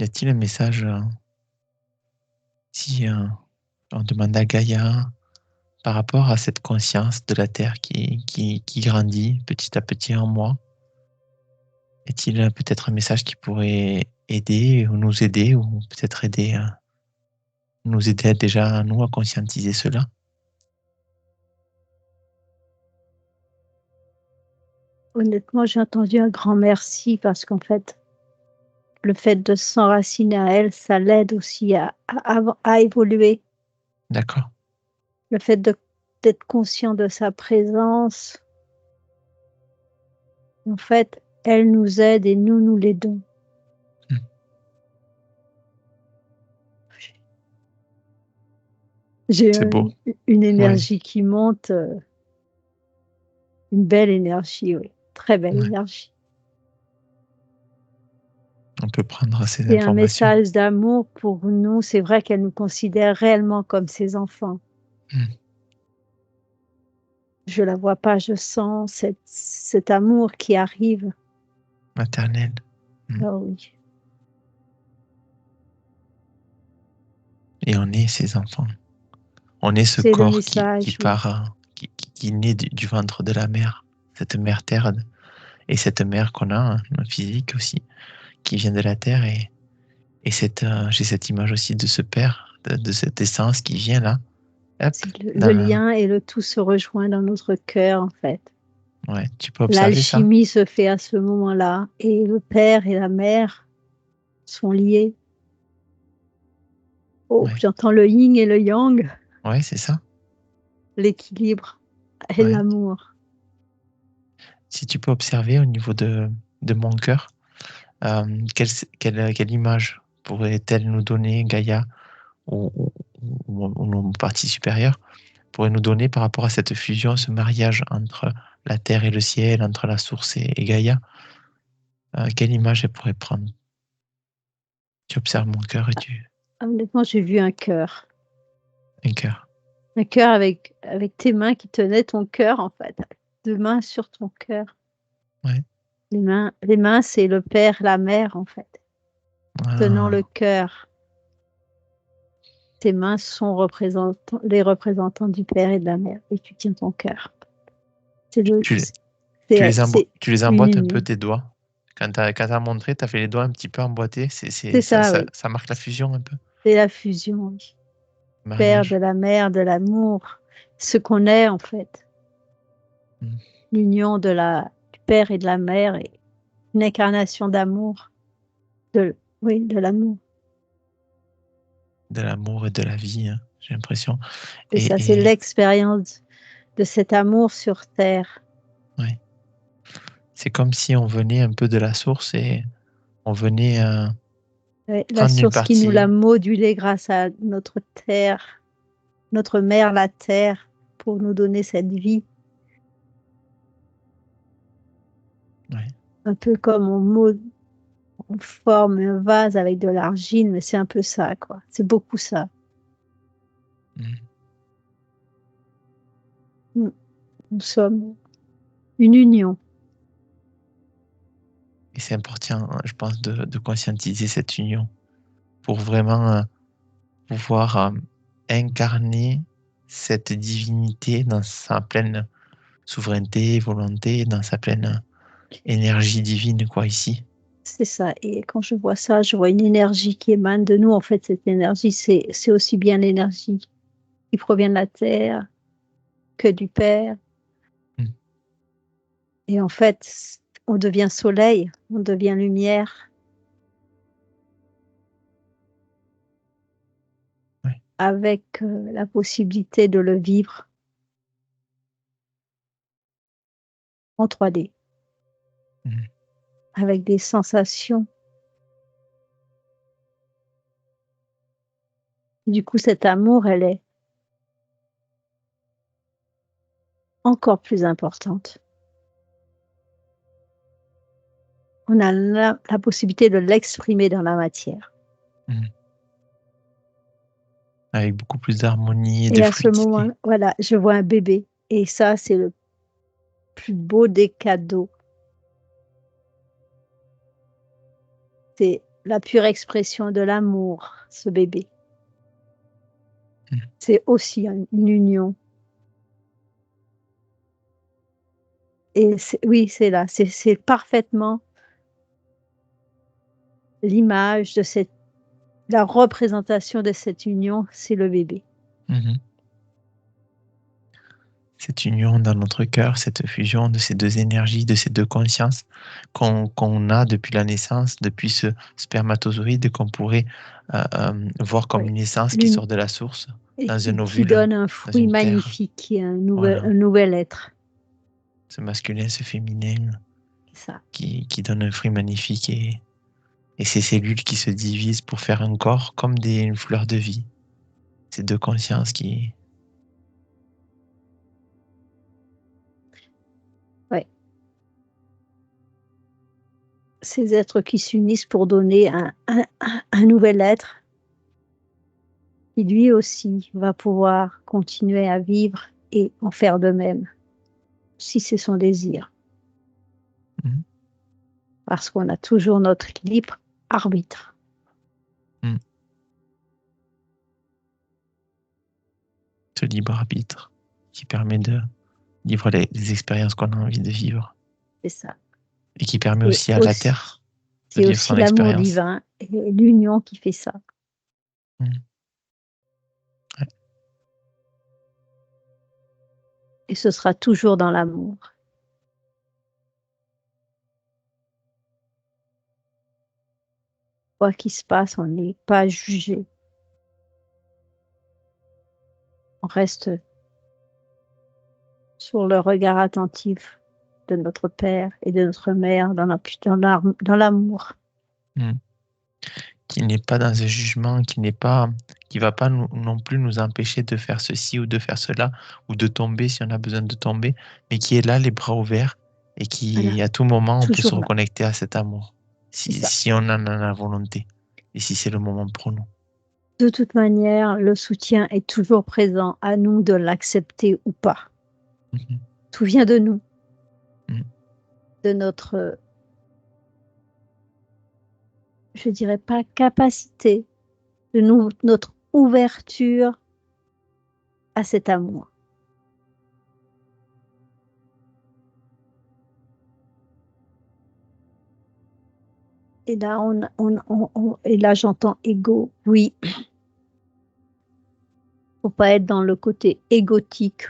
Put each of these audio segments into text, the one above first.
a-t-il un message si on demande à Gaïa par rapport à cette conscience de la Terre qui grandit petit à petit en moi? Est-il peut-être un message qui pourrait aider ou nous aider ou peut-être nous aider déjà nous à conscientiser cela? Honnêtement, j'ai entendu un grand merci parce qu'en fait, le fait de s'enraciner à elle, ça l'aide aussi à évoluer. D'accord. Le fait d'être conscient de sa présence, en fait, elle nous aide et nous l'aidons. Hmm. J'ai C'est beau. une Oui, énergie qui monte, une belle énergie, oui, très belle ouais. énergie. On peut prendre ces C'est un informations. message d'amour pour nous. C'est vrai qu'elle nous considère réellement comme ses enfants. Hmm. Je la vois pas, je sens cet amour qui arrive. Maternelle. Hmm. Ah oui. Et on est ses enfants. On est ce C'est le corps qui message, oui. part, qui naît du ventre de la mère, cette mère terre, et cette mère qu'on a, notre physique aussi, qui vient de la terre. Et j'ai cette image aussi de ce père, de cette essence qui vient là, hop, C'est le dans, lien et le tout se rejoint dans notre cœur, en fait. ouais, tu peux observer ça? L'alchimie se fait à ce moment-là et le père et la mère sont liés. Oh, Ouais, j'entends le yin et le yang, ouais, c'est ça. l'équilibre et Ouais. l'amour. Si tu peux observer au niveau de mon cœur, quelle image pourrait-elle nous donner, Gaïa, ou, ou nos parties supérieures, pourrait nous donner par rapport à cette fusion, ce mariage entre la terre et le ciel, entre la source et Gaïa? Quelle image elle pourrait prendre? Tu observes mon cœur et Honnêtement, j'ai vu un cœur. un cœur. Un cœur avec tes mains qui tenaient ton cœur, en fait. 2 mains sur ton cœur. Ouais. Les mains, c'est le père, la mère, en fait, tenant le Ah, cœur. Tes mains sont les représentants du père et de la mère et tu tiens ton cœur. C'est le tu, c'est tu les une emboîtes un peu union. tes doigts. Quand t'as montré, t'as fait les doigts un petit peu emboîtés. C'est ça, oui, Ça marque la fusion un peu. c'est la fusion, oui. Père, de Mariage. la mère, de l'amour, ce qu'on est, en fait. Mm. L'union du père et de la mère est une incarnation d'amour, oui, de l'amour. De l'amour et de la vie, hein, j'ai l'impression. C'est ça, c'est Et l'expérience de cet amour sur terre. ouais. C'est comme si on venait un peu de la source et on venait Ouais, la prendre une source qui nous l'a partie. modulée grâce à notre terre, notre mère, la terre, pour nous donner cette vie. Ouais. Un peu comme on forme un vase avec de l'argile, mais c'est un peu ça, quoi. C'est beaucoup ça. Mm. Mmh. Nous sommes une union. Et c'est important, je pense, de conscientiser cette union pour vraiment pouvoir incarner cette divinité dans sa pleine souveraineté, volonté, dans sa pleine énergie divine, quoi, ici. C'est ça. Et quand je vois ça, je vois une énergie qui émane de nous. En fait, cette énergie, c'est aussi bien l'énergie qui provient de la terre que du Père. Mm. Et en fait, on devient soleil, on devient lumière Ouais. avec la possibilité de le vivre en 3D, Mm. avec des sensations. Du coup, cet amour, elle est encore plus importante. On a la possibilité de l'exprimer dans la matière. Mm. Avec beaucoup plus d'harmonie et de Et à ce moment, fluidité. voilà, je vois un bébé. Et ça, c'est le plus beau des cadeaux. C'est la pure expression de l'amour, ce bébé. Mm. C'est aussi une union. Et oui, c'est là, c'est parfaitement l'image de la représentation de cette union, c'est le bébé. Mhm. Cette union dans notre cœur, cette fusion de ces deux énergies, de ces deux consciences qu'on a depuis la naissance, depuis ce spermatozoïde qu'on pourrait voir comme Oui. une essence qui sort de la source, Et dans un qui ovule, donne un dans fruit une terre. magnifique, qui est un Voilà, nouvel être. ce masculin, ce féminin C'est ça. qui donne un fruit magnifique et ces cellules qui se divisent pour faire un corps comme une fleur de vie. Ces deux consciences qui... Ouais. Ces êtres qui s'unissent pour donner un nouvel être, qui lui aussi va pouvoir continuer à vivre et en faire de même, si c'est son désir. Mm. Parce qu'on a toujours notre libre arbitre. Mm. Ce libre arbitre qui permet de vivre les expériences qu'on a envie de vivre. C'est ça. Et qui permet Et aussi à la Terre de c'est vivre aussi son l'amour expérience. divin et l'union qui fait ça. Mm. Ouais. Et ce sera toujours dans l'amour. Quoi qu'il se passe, on n'est pas jugé. On reste sur le regard attentif de notre père et de notre mère dans l'amour. Mm. Qui n'est pas dans un jugement, qui va pas non plus nous empêcher de faire ceci ou de faire cela, ou de tomber si on a besoin de tomber, mais qui est là, les bras ouverts, et qui, Voilà, à tout moment, on peut se toujours là. reconnecter à cet amour, C'est ça. si on en a la volonté, et si c'est le moment pour nous. De toute manière, le soutien est toujours présent, à nous de l'accepter ou pas. Mhm. Tout vient de nous, Mm. de notre, je dirais pas capacité, de notre ouverture à cet amour. Et là, et là, j'entends ego. Oui, faut pas être dans le côté égotique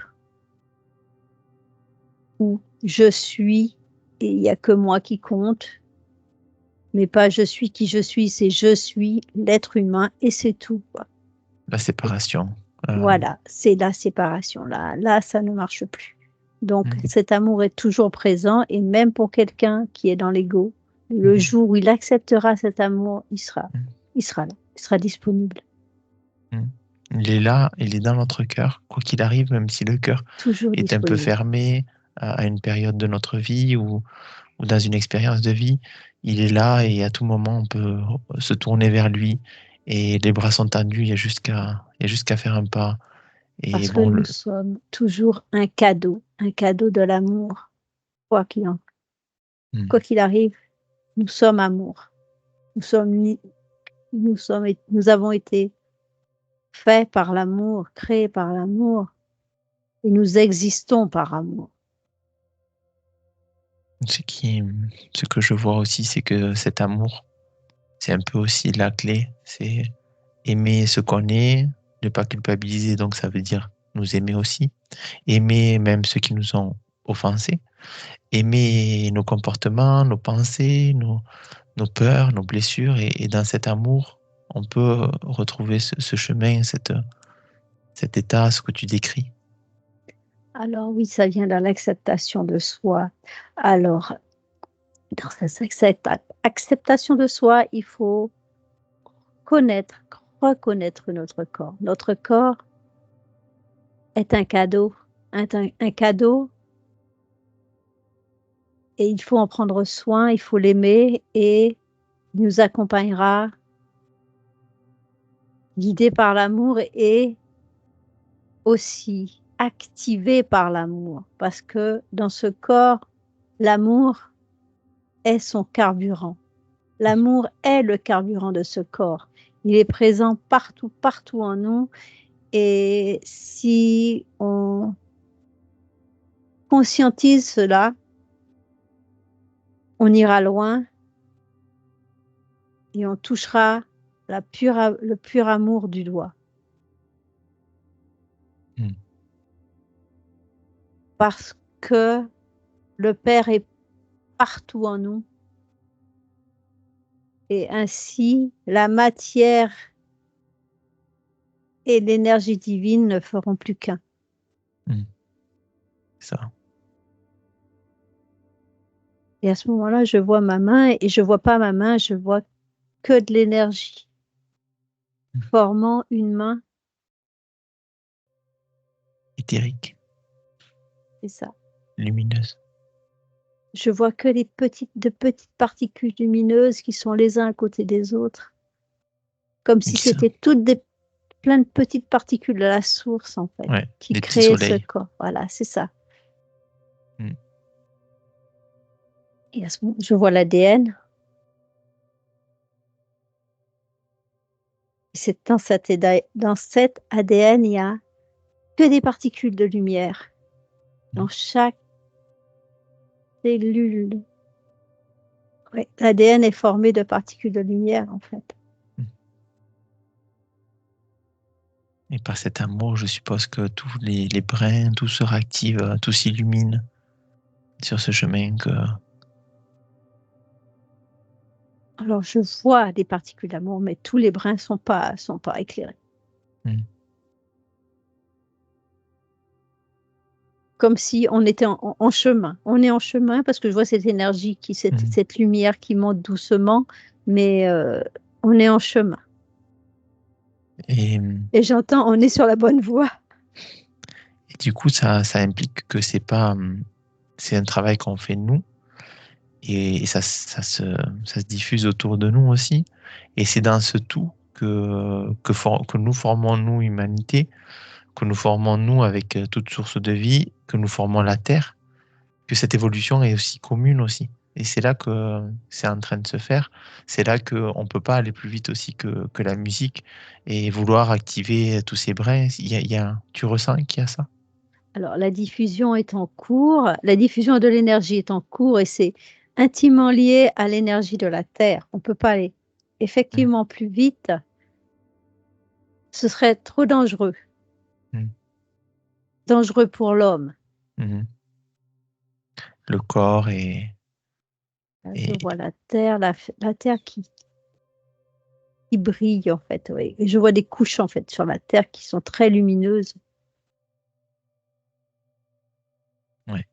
où je suis et il y a que moi qui compte, mais pas je suis qui je suis, c'est je suis l'être humain et c'est tout, quoi. La séparation. Voilà, c'est la séparation. Là, ça ne marche plus. Donc, Mm. cet amour est toujours présent et même pour quelqu'un qui est dans l'ego, le Mhm. jour où il acceptera cet amour, il sera là, Mm. il sera disponible. Mm. Il est là, il est dans notre cœur, quoi qu'il arrive, même si le cœur Toujours est un peu disponible. fermé à une période de notre vie ou dans une expérience de vie, il est là et à tout moment on peut se tourner vers lui et les bras sont tendus, il y a juste qu'à faire un pas. Et Parce que bon, nous sommes toujours un cadeau de l'amour. Quoi qu'il en, mm, quoi qu'il arrive, nous sommes amour. Nous sommes, nous avons été faits par l'amour, créés par l'amour, et nous existons par amour. ce qui, ce que je vois aussi, c'est que cet amour, c'est un peu aussi la clé, c'est aimer ce qu'on est, ne pas culpabiliser, donc ça veut dire nous aimer aussi, aimer même ceux qui nous ont offensés, aimer nos comportements, nos pensées, nos peurs, nos blessures, et dans cet amour, on peut retrouver ce chemin, cet état, ce que tu décris. Alors oui, ça vient de l'acceptation de soi. Alors, dans cette acceptation de soi, il faut reconnaître notre corps. Notre corps est un cadeau et il faut en prendre soin, il faut l'aimer et il nous accompagnera, guidé par l'amour et aussi activé par l'amour. Parce que dans ce corps, l'amour est son carburant. L'amour est le carburant de ce corps. Il est présent partout, partout en nous. Et si on conscientise cela, on ira loin et on touchera le pur amour du doigt. Mm. Parce que le Père est partout en nous. Et ainsi, la matière et l'énergie divine ne feront plus qu'un. Ça. Et à ce moment-là, je vois ma main et je vois pas ma main, je vois que de l'énergie formant une main. Éthérique, C'est ça. lumineuse. Je vois que de petites particules lumineuses qui sont les uns à côté des autres. Comme si c'était toutes plein de petites particules de la source, en fait, Ouais, qui des petits créaient ce soleils. corps. Voilà, c'est ça. Mm. Et à ce moment, je vois l'ADN. Dans cet ADN, il n'y a que des particules de lumière. Dans chaque cellule. Ouais, l'ADN est formé de particules de lumière, en fait. Et par cet amour, je suppose que tous les brins, tout se réactive, tout s'illumine sur ce chemin que... Alors, je vois des particules d'amour, mais tous les brins sont pas éclairés. Comme si on était en chemin. On est en chemin parce que je vois cette énergie, cette lumière qui monte doucement, mais on est en chemin. Et j'entends, on est sur la bonne voie. Et du coup, ça implique que c'est un travail qu'on fait nous, et ça se diffuse autour de nous aussi. Et c'est dans ce tout que nous formons, nous, humanité, que nous formons, nous, avec toute source de vie, que nous formons la Terre, que cette évolution est aussi commune aussi. Et c'est là que c'est en train de se faire. C'est là qu'on ne peut pas aller plus vite aussi que la musique et vouloir activer tous ces brins. Tu ressens qu'il y a ça? Alors, la diffusion est en cours. La diffusion de l'énergie est en cours et c'est intimement lié à l'énergie de la Terre. On ne peut pas aller effectivement plus vite. Ce serait trop dangereux. Dangereux pour l'homme. Le corps est... Je vois la Terre, la Terre qui brille, en fait. Oui. Et je vois des couches, en fait, sur la Terre qui sont très lumineuses. Ouais.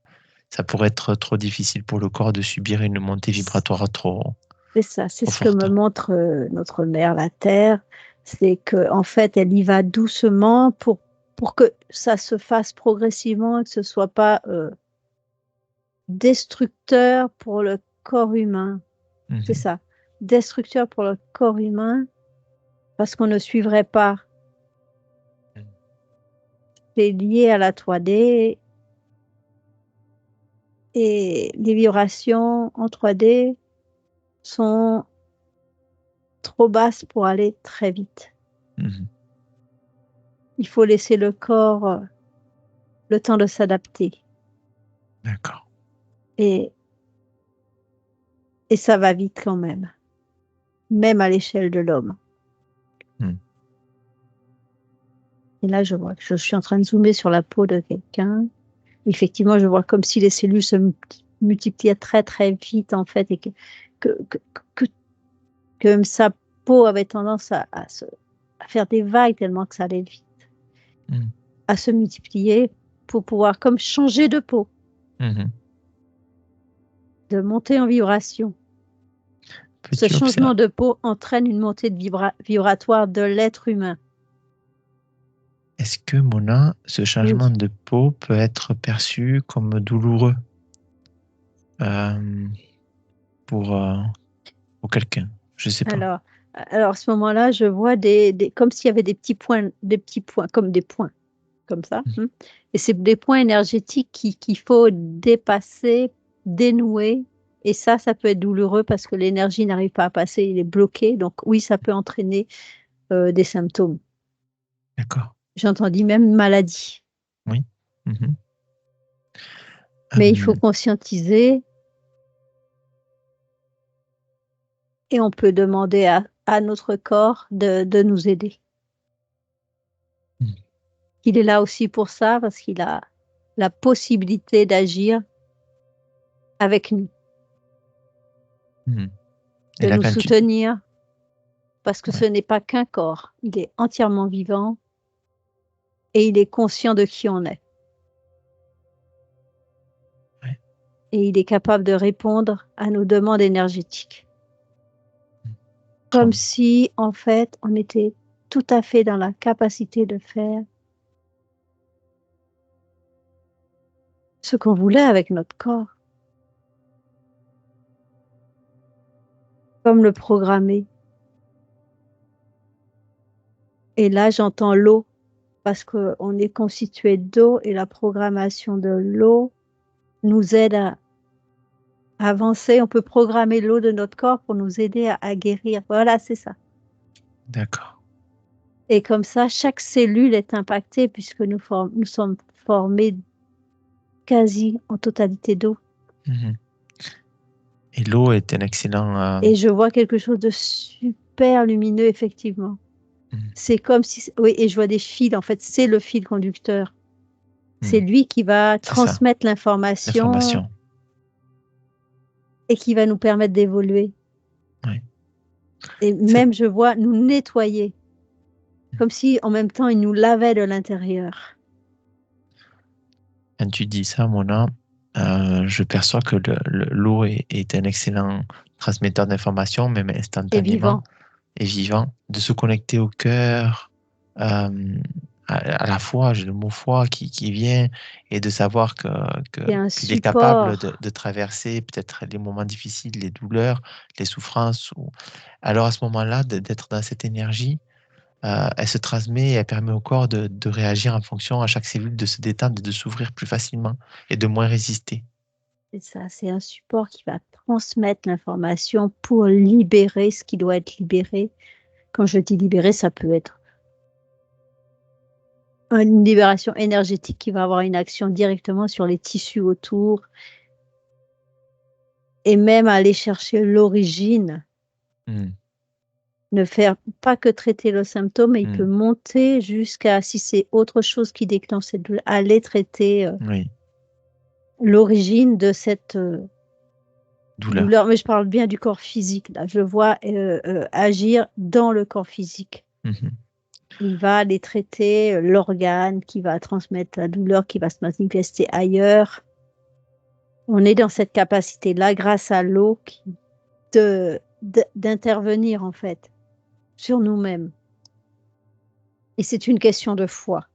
Ça pourrait être trop difficile pour le corps de subir une montée vibratoire trop... C'est ça, c'est ce que me montre notre mère, la Terre. C'est qu'en fait, elle y va doucement pour que ça se fasse progressivement et que ce ne soit pas destructeur pour le corps humain. C'est ça, destructeur pour le corps humain parce qu'on ne suivrait pas. C'est lié à la 3D et les vibrations en 3D sont trop basses pour aller très vite. Il faut laisser le corps le temps de s'adapter. D'accord. Et ça va vite quand même à l'échelle de l'homme. Et là, je vois que je suis en train de zoomer sur la peau de quelqu'un. Effectivement, je vois comme si les cellules se multipliaient très, très vite, en fait, et que même sa peau avait tendance à faire des vagues tellement que ça allait vite. À se multiplier pour pouvoir comme changer de peau. De monter en vibration. Ce changement de peau entraîne une montée de vibratoire de l'être humain. Est-ce que, Mona, ce changement de peau peut être perçu comme douloureux pour quelqu'un? Je ne sais pas. Alors, à ce moment-là, je vois comme s'il y avait des petits points, comme des points, comme ça. Et c'est des points énergétiques qu'il faut dépasser, dénouer Et ça peut être douloureux parce que l'énergie n'arrive pas à passer, il est bloqué. Donc oui, ça peut entraîner des symptômes. D'accord. J'ai entendu même une maladie. Oui. Mhm. Mais il faut Hum, conscientiser et on peut demander à notre corps de nous aider. hum, Il est là aussi pour ça parce qu'il a la possibilité d'agir avec nous, hum. Et de là, nous quand tu... soutenir, parce que ce Ouais, n'est pas qu'un corps, il est entièrement vivant et il est conscient de qui on est. ouais. Et il est capable de répondre à nos demandes énergétiques. Comme Comme... si, en fait, on était tout à fait dans la capacité de faire ce qu'on voulait avec notre corps, comme le programmer. Et là, j'entends l'eau, parce qu'on est constitué d'eau et la programmation de l'eau nous aide à avancer. On peut programmer l'eau de notre corps pour nous aider à guérir. Voilà, c'est ça. D'accord. Et comme ça, chaque cellule est impactée puisque nous sommes formés quasi en totalité d'eau. Mhm. Et l'eau est un excellent... Et je vois quelque chose de super lumineux, effectivement. mhm. C'est comme si, oui, et je vois des fils, en fait, c'est le fil conducteur. C'est Mhm. lui qui va C'est ça, transmettre l'information l'information. et qui va nous permettre d'évoluer. Ouais. Et C'est- même, je vois nous nettoyer, comme si en même temps, il nous lavait de l'intérieur. Quand tu dis ça, Mona, je perçois que l'eau est un excellent transmetteur d'informations, même Et instantanément, vivant. et vivant, de se connecter au cœur, euh, à la foi, j'ai le mot foi qui vient, et de savoir C'est un qu'il est capable support. de traverser peut-être les moments difficiles, les douleurs, les souffrances. Alors à ce moment-là, d'être dans cette énergie, elle se transmet et elle permet au corps de réagir en fonction à chaque cellule, de se détendre, de s'ouvrir plus facilement et de moins résister. C'est ça, c'est un support qui va transmettre l'information pour libérer ce qui doit être libéré. Quand je dis libérer, ça peut être une libération énergétique qui va avoir une action directement sur les tissus autour et même aller chercher l'origine. Hmm, Ne faire pas que traiter le symptôme, mais il peut hmm. monter jusqu'à, si c'est autre chose qui déclenche cette douleur, aller traiter Oui, l'origine de cette douleur. douleur. Mais je parle bien du corps physique, là. Je vois agir dans le corps physique. Mhm. Il va aller traiter l'organe qui va transmettre la douleur, qui va se manifester ailleurs. On est dans cette capacité-là grâce à l'eau d'intervenir en fait sur nous-mêmes. Et c'est une question de foi,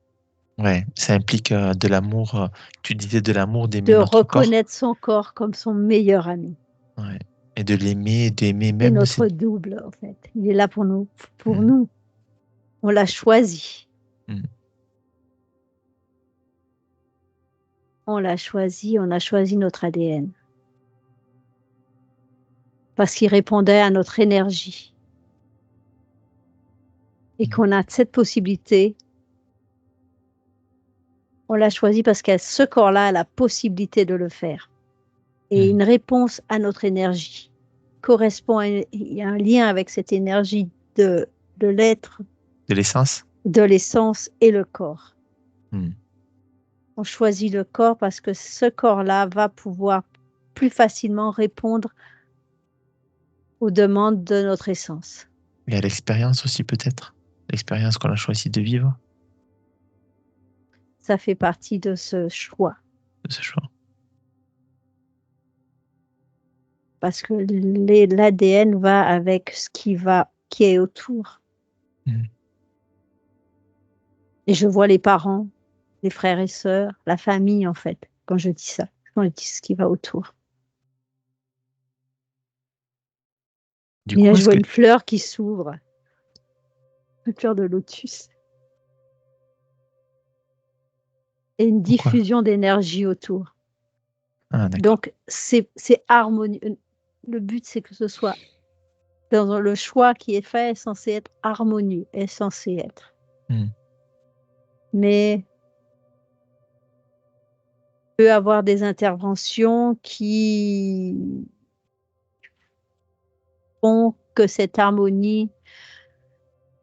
Ouais, ça implique de l'amour. Tu disais de l'amour, d'aimer de notre corps. reconnaître son corps comme son meilleur ami. Ouais. Et de l'aimer, d'aimer C'est même notre cette... double en fait. Il est là pour nous, pour Hmm, nous. On l'a choisi. hmm, On l'a choisi, on a choisi notre ADN. Parce qu'il répondait à notre énergie. Et hmm, qu'on a cette possibilité. On l'a choisi parce que ce corps-là a la possibilité de le faire. Et hmm. une réponse à notre énergie correspond il y a un lien avec cette énergie de l'être, De l'essence? de l'essence et le corps. Hmm. On choisit le corps parce que ce corps-là va pouvoir plus facilement répondre aux demandes de notre essence. Et à l'expérience aussi peut-être. L'expérience qu'on a choisi de vivre, Ça fait partie de ce choix. de ce choix. Parce que l'ADN va avec ce qui est autour. Hmm. Et je vois les parents, les frères et sœurs, la famille en fait, quand je dis ça, quand je dis ce qui va autour. Du Et là, coup, je est-ce vois que... une fleur qui s'ouvre, une fleur de lotus, et une Pourquoi? diffusion d'énergie autour. Ah, d'accord. Donc c'est harmonieux. Le but, c'est que ce soit dans le choix qui est fait est censé être harmonieux, est censé être. Hmm. Mais il peut avoir des interventions qui font que cette harmonie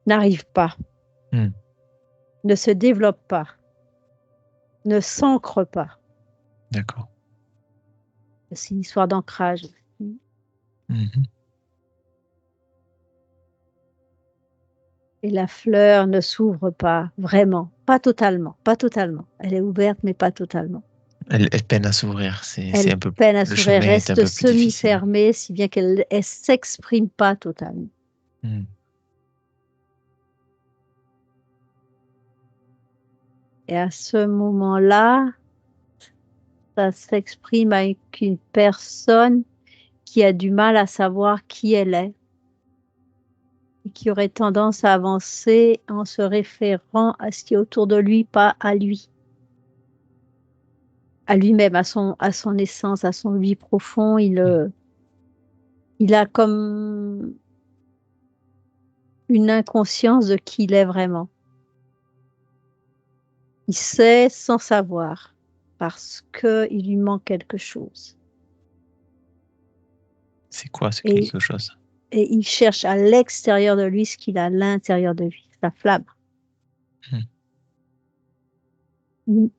n'arrive pas, Hmm. ne se développe pas, ne s'ancre pas. D'accord. C'est une histoire d'ancrage. Mhm. Et la fleur ne s'ouvre pas vraiment, pas totalement, pas totalement. Elle est ouverte, mais pas totalement. Elle peine à s'ouvrir. C'est Elle un peu, peine à le s'ouvrir, chemin est un reste peu plus difficile. semi-fermée, si bien qu'elle ne s'exprime pas totalement. Hmm. Et à ce moment-là, ça s'exprime avec une personne qui a du mal à savoir qui elle est et qui aurait tendance à avancer en se référant à ce qui est autour de lui, pas à lui, à lui-même, à son essence, à son lui profond. Il a comme une inconscience de qui il est vraiment. Il sait sans savoir parce qu'il lui manque quelque chose. C'est quoi ce Et, quelque chose? et il cherche à l'extérieur de lui ce qu'il a à l'intérieur de lui, sa flamme. Hmm.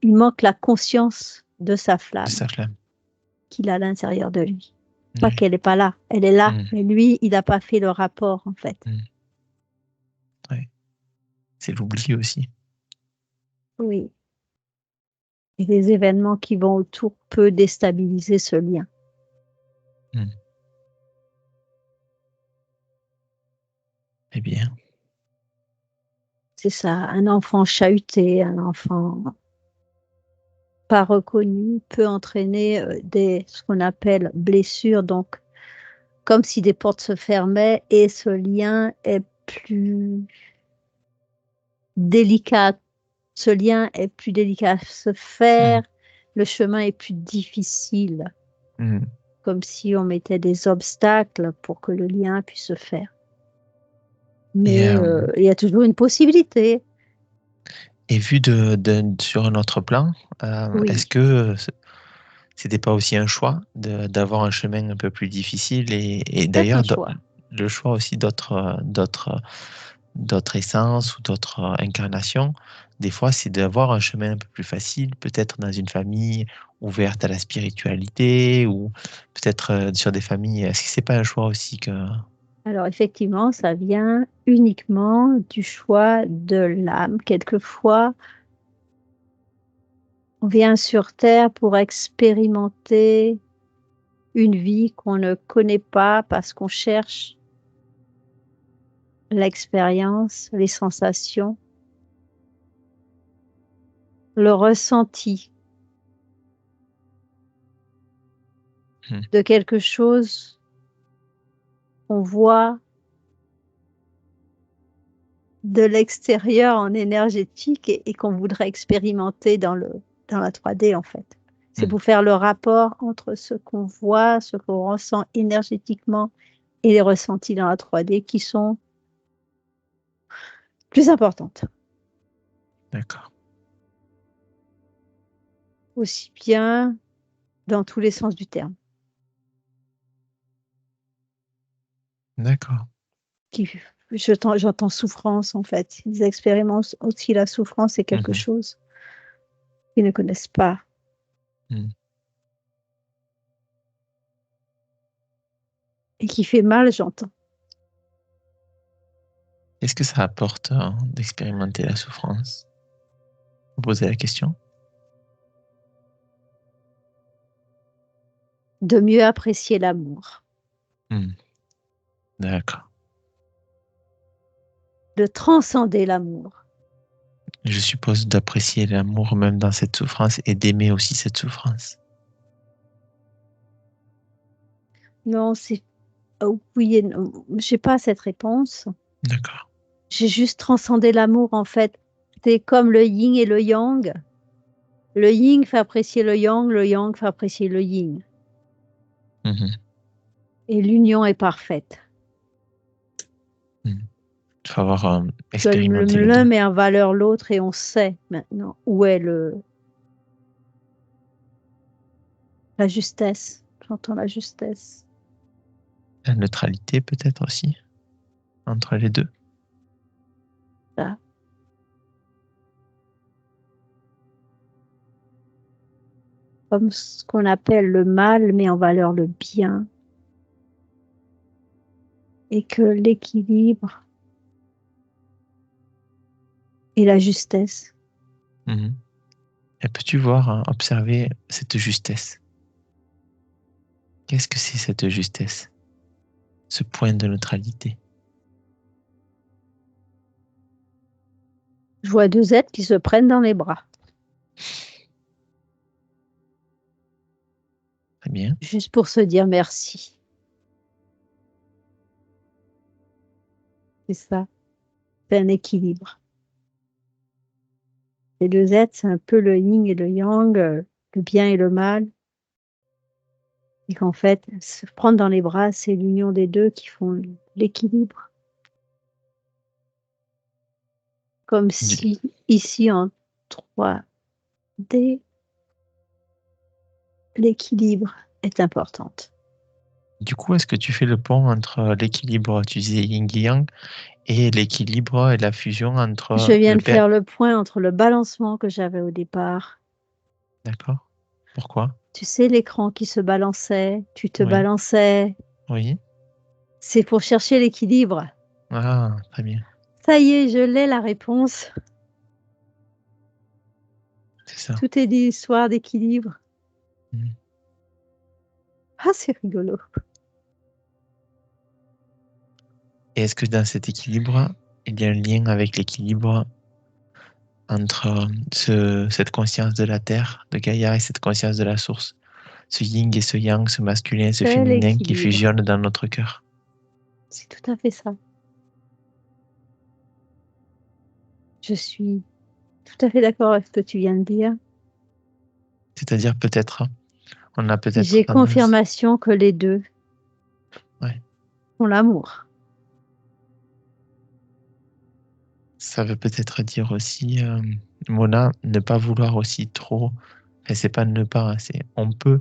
Il manque la conscience de sa De flamme sa flamme. qu'il a à l'intérieur de lui. Pas Oui. qu'elle n'est pas là, elle est là, Hmm. mais lui, il n'a pas fait le rapport en fait. Hmm. Ouais. C'est l'oubli aussi. Oui. Et les événements qui vont autour peuvent déstabiliser ce lien. Hmm. Eh bien, C'est ça, un enfant chahuté, un enfant pas reconnu peut entraîner ce qu'on appelle blessures, donc comme si des portes se fermaient et ce lien est plus délicat. Ce lien est plus délicat à se hmm. faire, le chemin est plus difficile, Hmm. comme si on mettait des obstacles pour que le lien puisse se faire. Et, Mais il y a toujours une possibilité. et vu sur un autre plan, est-ce Oui, que c'était pas aussi un choix d'avoir un chemin un peu plus difficile et c'est un d'ailleurs choix. le choix aussi d'autres essences ou d'autres incarnations, des fois c'est d'avoir un chemin un peu plus facile, peut-être dans une famille ouverte à la spiritualité ou peut-être sur des familles. Est-ce que c'est pas un choix aussi que... Alors effectivement, ça vient uniquement du choix de l'âme. Quelquefois, on vient sur Terre pour expérimenter une vie qu'on ne connaît pas parce qu'on cherche l'expérience, les sensations, le ressenti Hmm. de quelque chose qu'on voit de l'extérieur en énergétique et qu'on voudrait expérimenter dans la 3D en fait. C'est Hmm. pour faire le rapport entre ce qu'on voit, ce qu'on ressent énergétiquement et les ressentis dans la 3D qui sont plus importantes. D'accord, Aussi bien dans tous les sens du terme. d'accord. Qui, j'entends souffrance en fait. Ils expérimentent aussi la souffrance, c'est quelque Mhm. chose qu'ils ne connaissent pas. Hmm. Et qui fait mal, j'entends. Est-ce que ça apporte d'expérimenter la souffrance? Vous posez la question? De mieux apprécier l'amour, Hmm. D'accord. de transcender l'amour. Je suppose d'apprécier l'amour même dans cette souffrance et d'aimer aussi cette souffrance. Non, c'est oui et non. J'ai pas cette réponse. D'accord. J'ai juste transcendé l'amour en fait. C'est comme le yin et le yang. Le yin fait apprécier le yang fait apprécier le yin. Mhm. Et l'union est parfaite. Il faut avoir Que expérimenté les l'un deux. met en valeur l'autre et on sait maintenant où est la justesse. J'entends la justesse. La neutralité peut-être aussi, entre les deux. Là. Comme ce qu'on appelle le mal met en valeur le bien. Et que l'équilibre et la justesse. Mhm. Et peux-tu voir, observer cette justesse? Qu'est-ce que c'est cette justesse? Ce point de neutralité? Je vois deux êtres qui se prennent dans les bras. Très bien. Juste pour se dire merci. C'est ça. C'est un équilibre. Les deux êtres, c'est un peu le yin et le yang, le bien et le mal. Et qu'en fait, se prendre dans les bras, c'est l'union des deux qui font l'équilibre. Comme si, ici en 3D, l'équilibre est important. Du coup, est-ce que tu fais le pont entre l'équilibre, tu disais yin et yang, et l'équilibre et la fusion Je entre viens le de père? faire le point entre le balancement que j'avais au départ. D'accord. Pourquoi? Tu sais, l'écran qui se balançait, tu te Oui. balançais. Oui. C'est pour chercher l'équilibre. Ah, très bien. Ça y est, je l'ai la réponse. C'est ça. Tout est l'histoire d'équilibre. Mhm. Ah, c'est rigolo. Et est-ce que dans cet équilibre, il y a un lien avec l'équilibre entre cette conscience de la Terre, de Gaïa, et cette conscience de la source? Ce yin et ce yang, ce masculin et ce C'est féminin qui l'équilibre. fusionnent dans notre cœur. C'est tout à fait ça. Je suis tout à fait d'accord avec ce que tu viens de dire. C'est-à-dire peut-être, on a peut-être J'ai tendance, confirmation que les deux ouais, ont l'amour. ça veut peut-être dire aussi, Mona, ne pas vouloir aussi trop, enfin, c'est pas ne pas, hein, c'est on peut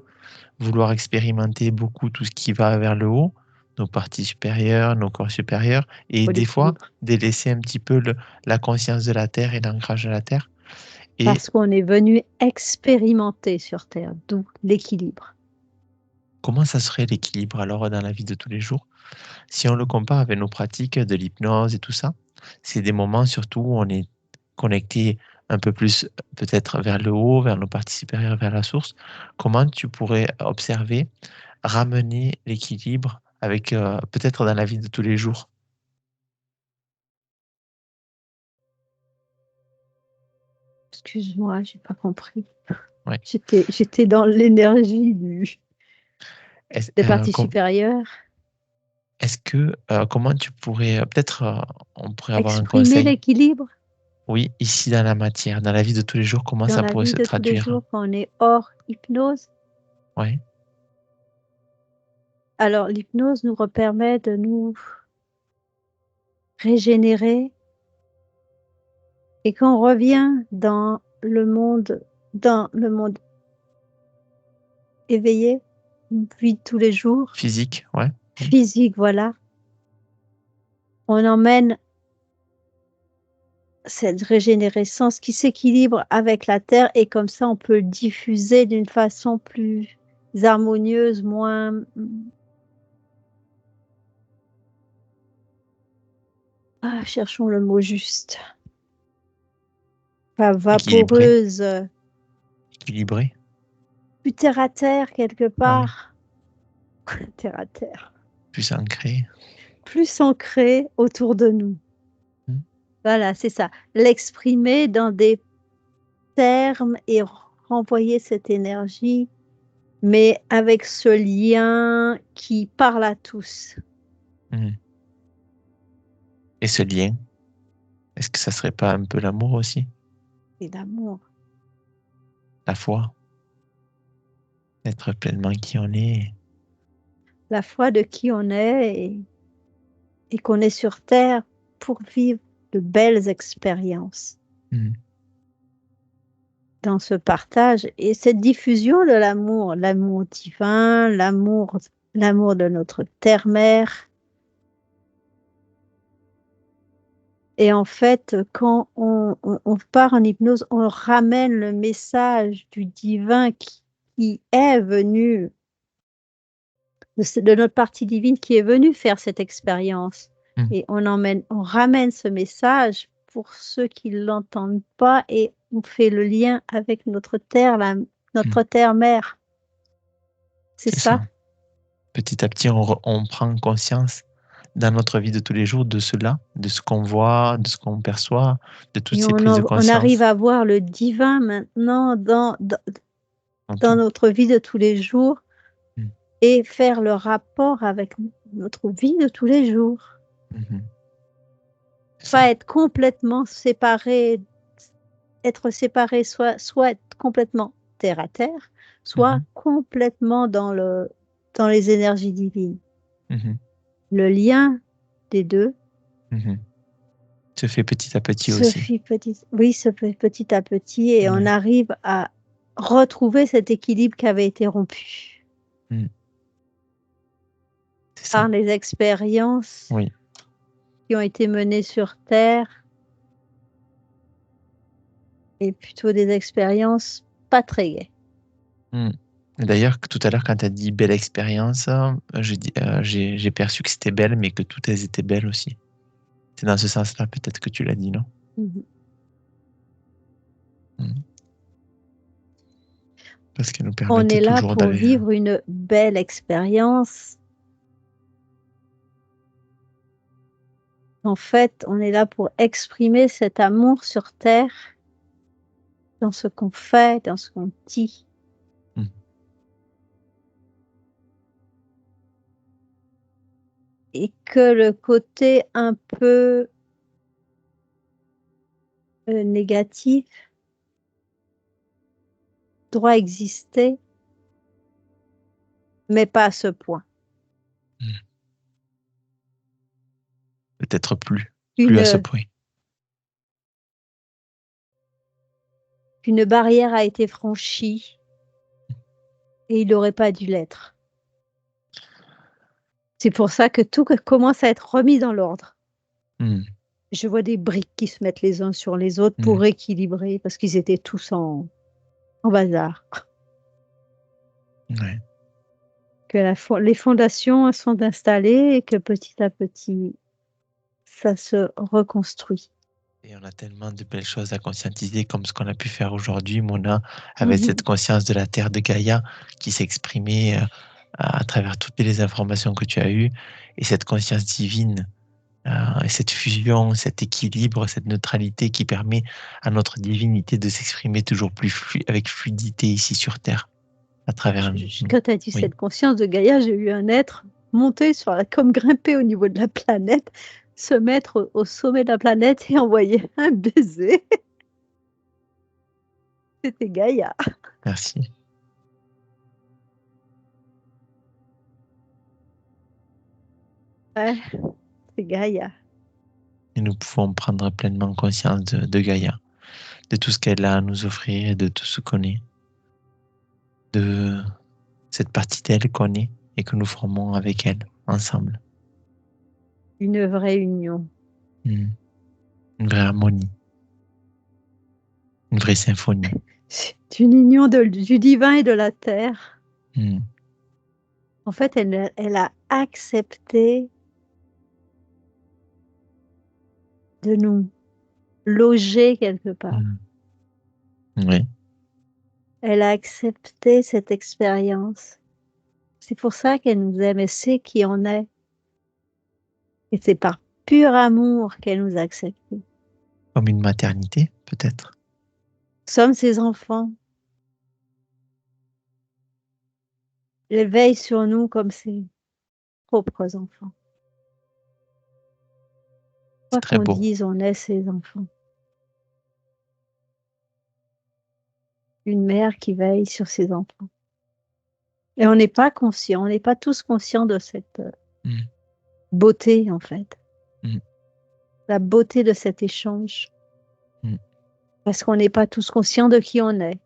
vouloir expérimenter beaucoup tout ce qui va vers le haut, nos parties supérieures, nos corps supérieurs, et Pour des fois l'équilibre. délaisser un petit peu la conscience de la Terre et l'ancrage de la Terre. Et Parce qu'on est venu expérimenter sur Terre, d'où l'équilibre. comment ça serait l'équilibre alors dans la vie de tous les jours? Si on le compare avec nos pratiques de l'hypnose et tout ça, c'est des moments surtout où on est connecté un peu plus peut-être vers le haut, vers nos parties supérieures, vers la source. Comment tu pourrais observer, ramener l'équilibre avec peut-être dans la vie de tous les jours? Excuse-moi, j'ai pas compris. Ouais. J'étais dans l'énergie Est-ce, des parties supérieures. est-ce que comment tu pourrais peut-être on pourrait avoir un Exprimer conseil? l'équilibre Oui, ici dans la matière, dans la vie de tous les jours, comment dans ça la pourrait vie se de tous les traduire? jours quand on est hors hypnose. Ouais. Alors, l'hypnose nous permet de nous régénérer. Et quand on revient dans le monde éveillé, vie de tous les jours, Physique, ouais. Mm. physique, voilà, on emmène cette régénérescence qui s'équilibre avec la terre et comme ça, on peut le diffuser d'une façon plus harmonieuse, moins, cherchons le mot juste, pas Équilibré, vaporeuse, équilibré. plus terre à terre quelque Ouais. part, terre à terre, Plus ancré. plus ancré autour de nous. Mm. Voilà, c'est ça. L'exprimer dans des termes et renvoyer cette énergie, mais avec ce lien qui parle à tous. Mm. Et ce lien, est-ce que ça serait pas un peu l'amour aussi? C'est l'amour. la foi, être pleinement qui on est. La foi de qui on est et qu'on est sur terre pour vivre de belles expériences Mm. dans ce partage et cette diffusion de l'amour, l'amour divin, l'amour de notre terre-mère. Et en fait, quand on part en hypnose, on ramène le message du divin qui est venu, de notre partie divine qui est venue faire cette expérience. Mm. Et on ramène ce message pour ceux qui ne l'entendent pas et on fait le lien avec notre terre, Mm. notre terre-mère. C'est C'est ça. ça. Petit à petit, on prend conscience dans notre vie de tous les jours de cela, de ce qu'on voit, de ce qu'on perçoit, de toutes Et ces prises de on arrive conscience à voir le divin maintenant en dans tout. notre vie de tous les jours Mm. et faire le rapport avec notre vie de tous les jours. Mhm. C'est Pas ça. être complètement séparé, être séparé, soit être complètement terre à terre, soit Mhm. complètement dans les énergies divines. Mhm. Le lien des 2 Mhm. Se fait petit à petit se aussi. fait petit à petit et on Ouais. arrive à retrouver cet équilibre qui avait été rompu Mm. C'est par ça. les expériences Oui. qui ont été menées sur terre et plutôt des expériences pas très gaies. Mm. D'ailleurs, tout à l'heure, quand tu as dit belle expérience, j'ai perçu que c'était belle, mais que toutes elles étaient belles aussi. C'est dans ce sens-là, peut-être que tu l'as dit, non? Mmh. Mm. Parce qu'elles nous On est permettent là toujours pour d'aller. vivre une belle expérience. En fait, on est là pour exprimer cet amour sur terre, dans ce qu'on fait, dans ce qu'on dit. Mm. Et que le côté un peu, négatif doit exister, mais pas à ce point. Mm. Peut-être plus à ce Une, point. une barrière a été franchie et il n'aurait pas dû l'être. C'est pour ça que tout commence à être remis dans l'ordre. Mm. Je vois des briques qui se mettent les uns sur les autres Mm. pour rééquilibrer parce qu'ils étaient tous en bazar. Ouais. Que les fondations sont installées et que petit à petit, ça se reconstruit. Et on a tellement de belles choses à conscientiser, comme ce qu'on a pu faire aujourd'hui, Mona, avec Mmh. cette conscience de la Terre de Gaïa qui s'est exprimée à travers toutes les informations que tu as eues, et cette conscience divine, et cette fusion, cet équilibre, cette neutralité qui permet à notre divinité de s'exprimer toujours plus avec fluidité ici sur Terre, à travers nous. Quand tu as dit Oui. cette conscience de Gaïa, j'ai eu un être monter comme grimper au niveau de la planète, se mettre au sommet de la planète et envoyer un baiser. C'était Gaïa. Merci. Ouais, c'est Gaïa. Et nous pouvons prendre pleinement conscience de Gaïa, de tout ce qu'elle a à nous offrir et de tout ce qu'on est, de cette partie d'elle qu'on est et que nous formons avec elle, ensemble. Une vraie union. Mm. Une vraie harmonie, une vraie symphonie. C'est une union du divin et de la terre. Mm. En fait, elle a accepté de nous loger quelque part. Mm. Oui, Elle a accepté cette expérience. C'est pour ça qu'elle nous aime et sait qui on est. Et c'est par pur amour qu'elle nous a acceptés. comme une maternité, peut-être. Nous sommes ses enfants. Elle veille sur nous comme ses propres enfants. C'est Quoi très qu'on beau. dise, on est ses enfants. une mère qui veille sur ses enfants. Et on n'est pas conscient, on n'est pas tous conscients de cette Mm. beauté, en fait. Mm. La beauté de cet échange. Mm. Parce qu'on n'est pas tous conscients de qui on est.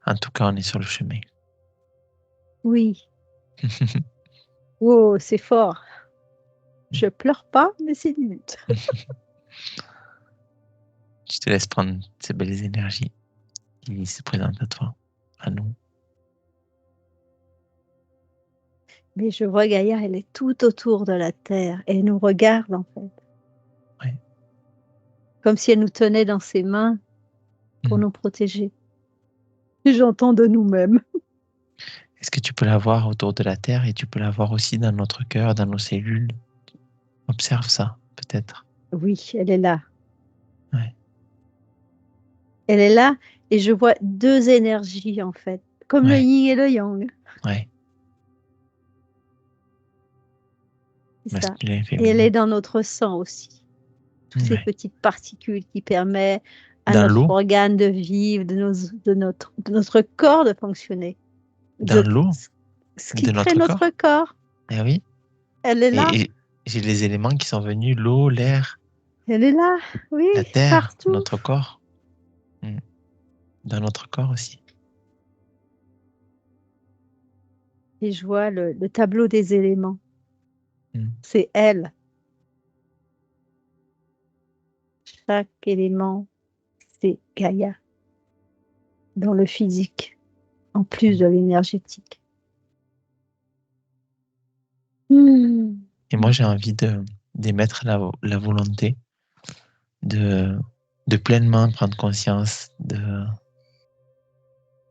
En tout cas, on est sur le chemin. Oui. Oh, c'est fort. Je pleure pas, mais c'est limite. Je te laisse prendre ces belles énergies qui se présentent à toi, à nous. Mais je vois Gaïa, elle est tout autour de la Terre et elle nous regarde, en fait. Ouais. Comme si elle nous tenait dans ses mains pour Mm. nous protéger. Et j'entends de nous-mêmes. Est-ce que tu peux la voir autour de la Terre et tu peux la voir aussi dans notre cœur, dans nos cellules? Observe ça, peut-être. Oui, elle est là. Ouais. Elle est là et je vois deux énergies, en fait. Comme le Ouais. yin et le yang. Ouais. C'est ça. Masculin et Et elle est féminin. dans notre sang aussi. Toutes ces Ouais. petites particules qui permettent à Dans notre l'eau? organe de vivre, de notre corps de fonctionner. Dans De, l'eau ce qui de crée notre notre corps? corps. Eh oui. Elle est là. Et j'ai les éléments qui sont venus, l'eau, l'air, Elle est là. Oui, la terre, partout. notre corps. Mm. Dans notre corps aussi. Et je vois le tableau des éléments. Mm. C'est elle. Chaque élément, c'est Gaïa dans le physique, en plus Mm. de l'énergétique. Hmm. Et moi, j'ai envie d'émettre la volonté de, de pleinement prendre conscience de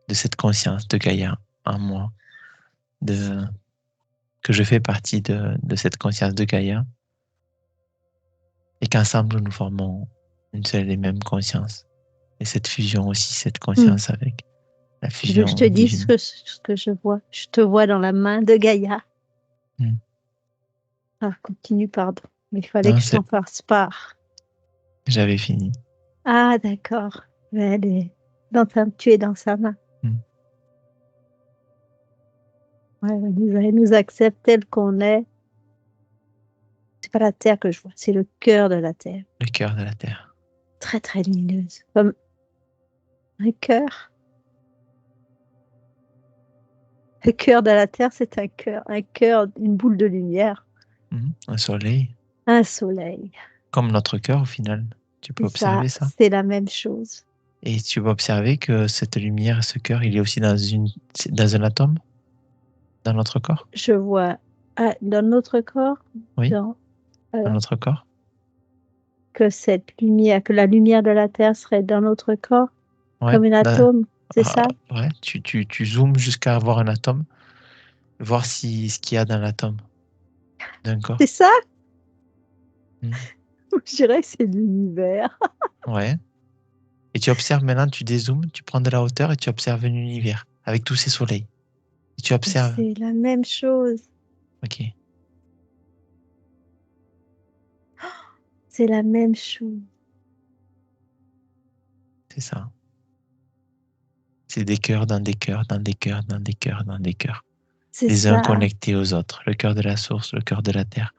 cette conscience de Gaïa en moi, de, que je fais partie de cette conscience de Gaïa et qu'ensemble nous formons une seule et même conscience. Et cette fusion aussi, cette Hmm. conscience avec la Tu veux que je fusion te dise divine. ce que je vois? Je te vois dans la main de Gaïa. Mm. Ah, continue, pardon. Mais il fallait que Non, je t'en fasse part. j'avais fini. Ah, d'accord. Mais elle est tu es dans sa main. Mm. Ouais, elle nous accepte tel qu'on est. C'est pas la terre que je vois, c'est le cœur de la terre. Le cœur de la terre. Très, très lumineuse. Comme un cœur. Le cœur de la terre, c'est un cœur, une boule de lumière, Mm. Un soleil. un soleil. Comme notre cœur au final. Tu peux Et ça, observer ça. c'est la même chose. Et tu vas observer que cette lumière, ce cœur, il est aussi dans un atome, dans notre corps. Je vois dans notre corps, Oui, dans, dans alors, notre corps. que cette lumière, que la lumière de la terre serait dans notre corps, Ouais, comme un atome, c'est ça? ouais. Tu zoomes jusqu'à avoir un atome, voir ce qu'il y a dans l'atome d'un C'est corps. ça? Mm. Je dirais que c'est l'univers. Ouais. Et tu observes maintenant, tu dézoomes, tu prends de la hauteur et tu observes un univers avec tous ces soleils. Et tu observes. C'est la même chose. Ok, C'est la même chose. c'est ça. C'est des cœurs dans des cœurs, dans des cœurs, dans des cœurs, dans des cœurs. C'est Les uns ça. connectés aux autres. Le cœur de la source, le cœur de la terre,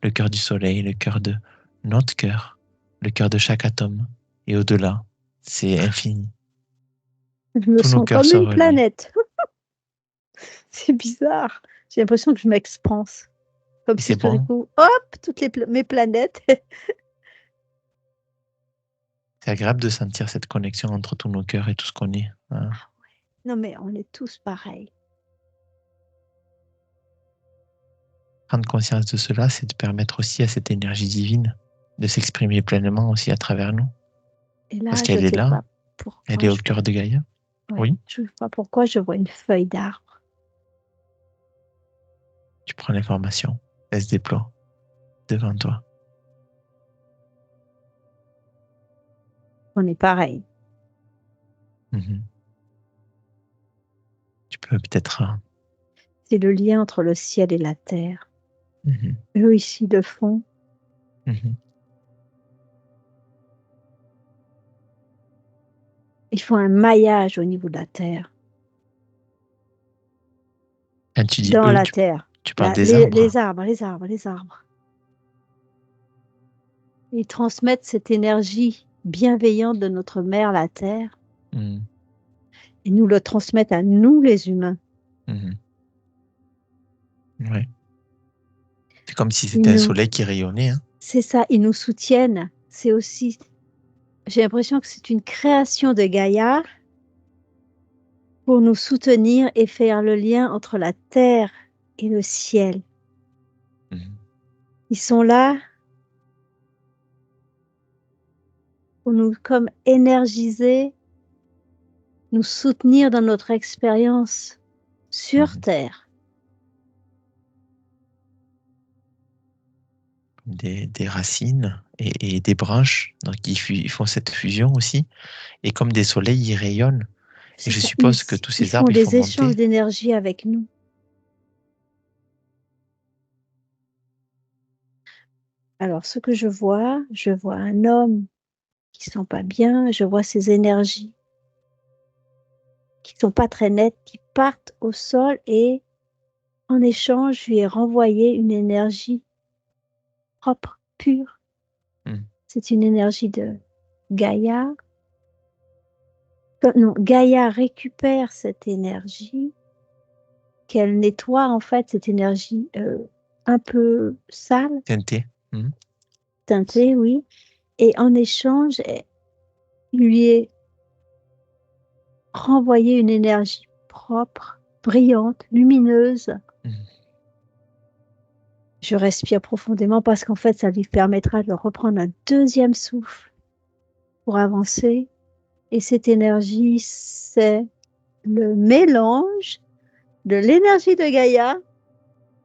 le cœur du soleil, le cœur de notre cœur, le cœur de chaque atome. Et au-delà, c'est infini. Je me Tous nos sens cœurs comme sont une reliés. planète. C'est bizarre. J'ai l'impression que je m'expanse. Comme Et c'est si tout d'un bon, coup, hop, mes planètes. c'est agréable de sentir cette connexion entre tous nos cœurs et tout ce qu'on est, hein. Non, mais on est tous pareils. Prendre conscience de cela, c'est de permettre aussi à cette énergie divine de s'exprimer pleinement aussi à travers nous. Et Parce là, je qu'elle est sais là, pas elle pourquoi est au je vois. cœur de Gaïa. Ouais, Oui, je sais pas pourquoi je vois une feuille d'arbre. tu prends l'information, elle se déploie devant toi. On est pareil. Mhm. Tu peux peut-être... C'est le lien entre le ciel et la terre. Mhm. Eux ici le font. Mhm. Ils font un maillage au niveau de la terre, Quand tu dis dans eux, la terre. tu parles des arbres. Les arbres, les arbres, les arbres. Ils transmettent cette énergie bienveillante de notre mère, la terre, Mhm. et nous le transmettent à nous, les humains. Mhm. Ouais. C'est comme si Ils c'était un nous, soleil qui rayonnait. Hein. c'est ça, ils nous soutiennent. C'est aussi, j'ai l'impression que c'est une création de Gaïa pour nous soutenir et faire le lien entre la terre et le ciel. Mhm. Ils sont là pour nous comme énergiser, nous soutenir dans notre expérience sur Mhm. terre. Des racines et des branches, donc ils font cette fusion aussi. Et comme des soleils, ils rayonnent. Et C'est je ça. suppose que tous Ils ces font arbres, ils font des échanges monter. d'énergie avec nous. Alors, ce que je vois un homme qui ne sent pas bien, je vois ses énergies qui ne sont pas très nettes, qui partent au sol et en échange, je lui ai renvoyé une énergie propre, pure. Mhm. C'est une énergie de Gaïa. Non, Gaïa récupère cette énergie, qu'elle nettoie en fait, cette énergie un peu sale, Teinté. Mhm. teintée, oui. Et en échange, il lui est renvoyé une énergie propre, brillante, lumineuse. Mhm. Je respire profondément parce qu'en fait, ça lui permettra de reprendre un deuxième souffle pour avancer. Et cette énergie, c'est le mélange de l'énergie de Gaïa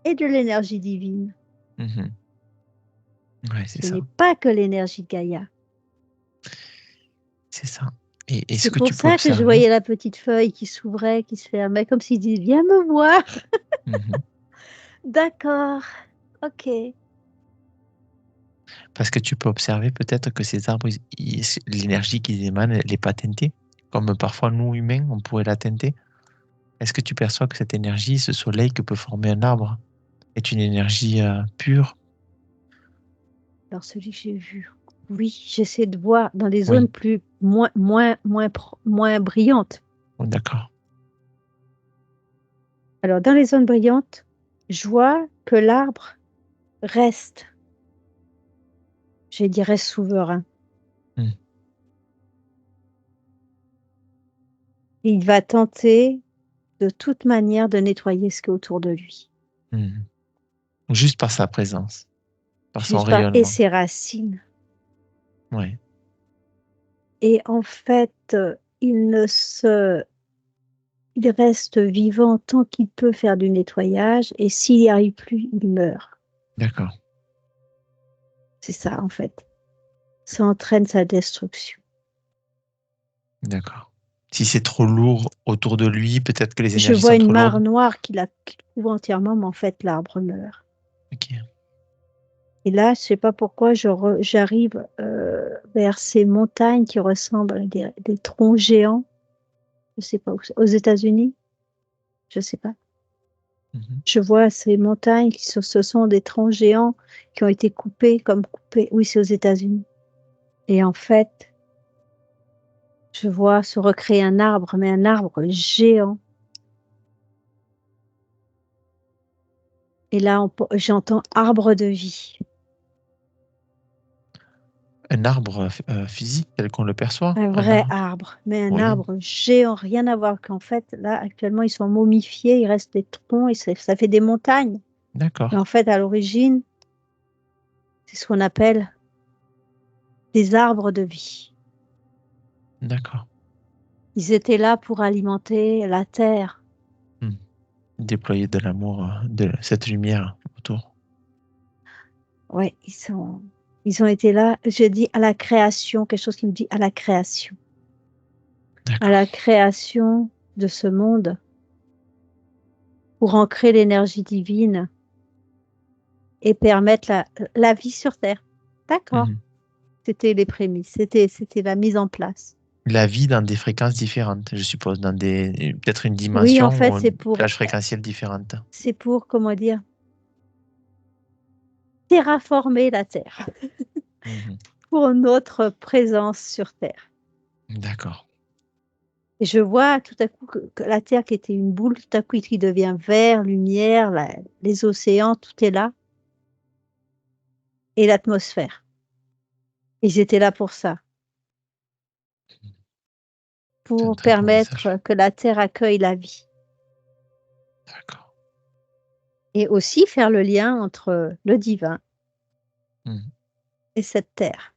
et de l'énergie divine. Mhm. Ouais, c'est Ce ça. n'est pas que l'énergie de Gaïa. C'est ça. Et ce C'est que pour tu peux ça que je observer, voyais la petite feuille qui s'ouvrait, qui se fermait, comme s'il disait, viens me voir. mhm, D'accord, ok. parce que tu peux observer peut-être que ces arbres, l'énergie qu'ils émanent, elle n'est pas teintée, comme parfois nous, humains, on pourrait la teinter. Est-ce que tu perçois que cette énergie, ce soleil que peut former un arbre, est une énergie pure? Alors celui que j'ai vu, oui, j'essaie de voir dans des zones Oui. moins brillantes. Oh, d'accord. Alors dans les zones brillantes, je vois que l'arbre reste, je dirais, souverain. Mhm. Et il va tenter de toute manière de nettoyer ce qui est autour de lui. Mhm. Juste par sa présence, par son Juste par et rayonnement. ses racines. Ouais. Et en fait, il reste vivant tant qu'il peut faire du nettoyage et s'il n'y arrive plus, il meurt. D'accord. C'est ça en fait. Ça entraîne sa destruction. D'accord. Si c'est trop lourd autour de lui, peut-être que les Je énergies vois sont une trop mare lourdes. noire qui la couvre entièrement, mais en fait, l'arbre meurt. Ok. Et là, je ne sais pas pourquoi, j'arrive vers ces montagnes qui ressemblent à des troncs géants. Je ne sais pas où, aux États-Unis, je ne sais pas. Mhm. Je vois ces montagnes ce sont des troncs géants qui ont été coupés. Oui, c'est aux États-Unis. Et en fait, je vois se recréer un arbre, mais un arbre géant. Et là, j'entends arbre de vie. Un arbre physique tel qu'on le perçoit, Un un vrai arbre. arbre, mais un Oui, arbre géant, rien à voir qu'en fait, là, actuellement, ils sont momifiés, il reste des troncs et ça fait des montagnes. Mais d'accord, en fait, à l'origine, c'est ce qu'on appelle des arbres de vie. d'accord. Ils étaient là pour alimenter la terre. Hmm. Déployer de l'amour, de cette lumière autour. Ouais, ils ont été là, je dis à la création, quelque chose qui me dit à D'accord. la création de ce monde pour ancrer l'énergie divine et permettre la vie sur Terre. D'accord. Mhm. C'était les prémices, c'était la mise en place. la vie dans des fréquences différentes, je suppose, dans peut-être une Oui, en dimension fait, ou une plage fréquentielle différente. c'est pour, comment dire, terraformer la Terre Mhm. pour notre présence sur Terre. D'accord. Et je vois tout à coup que la Terre qui était une boule, tout à coup qui devient vert, lumière, les océans, tout est là, et l'atmosphère. Ils étaient là pour ça, C'est un pour très beau message. permettre que la Terre accueille la vie. D'accord. Et aussi faire le lien entre le divin Mhm. et cette Terre,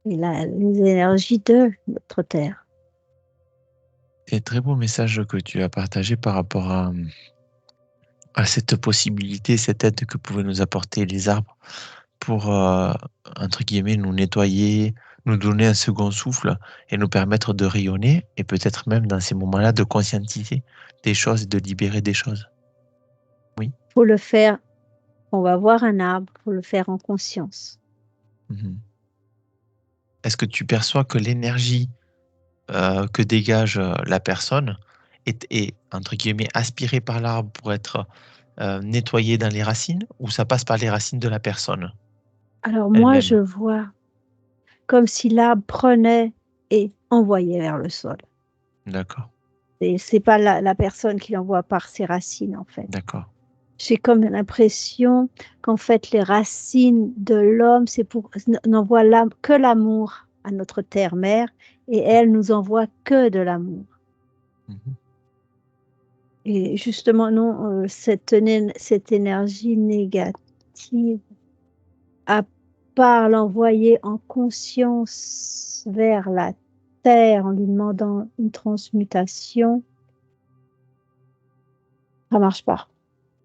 et les énergies de notre Terre. Et très beau message que tu as partagé par rapport à cette possibilité, cette aide que pouvaient nous apporter les arbres pour, entre guillemets, nous nettoyer, nous donner un second souffle et nous permettre de rayonner et peut-être même dans ces moments-là de conscientiser des choses et de libérer des choses. Oui. Faut le faire, on va voir un arbre, faut le faire en conscience. Mhm. Est-ce que tu perçois que l'énergie que dégage la personne est, entre guillemets, aspirée par l'arbre pour être nettoyée dans les racines ou ça passe par les racines de la personne Alors moi, je elle-même? vois comme si l'arbre prenait et envoyait vers le sol. D'accord, Et c'est pas la personne qui l'envoie par ses racines, en fait. d'accord. J'ai comme l'impression qu'en fait, les racines de l'homme, c'est pour n'envoie que l'amour à notre terre-mère et elle nous envoie que de l'amour. Mhm. Et justement, non, cette énergie négative, à part l'envoyer en conscience vers la terre en lui demandant une transmutation, ça marche pas.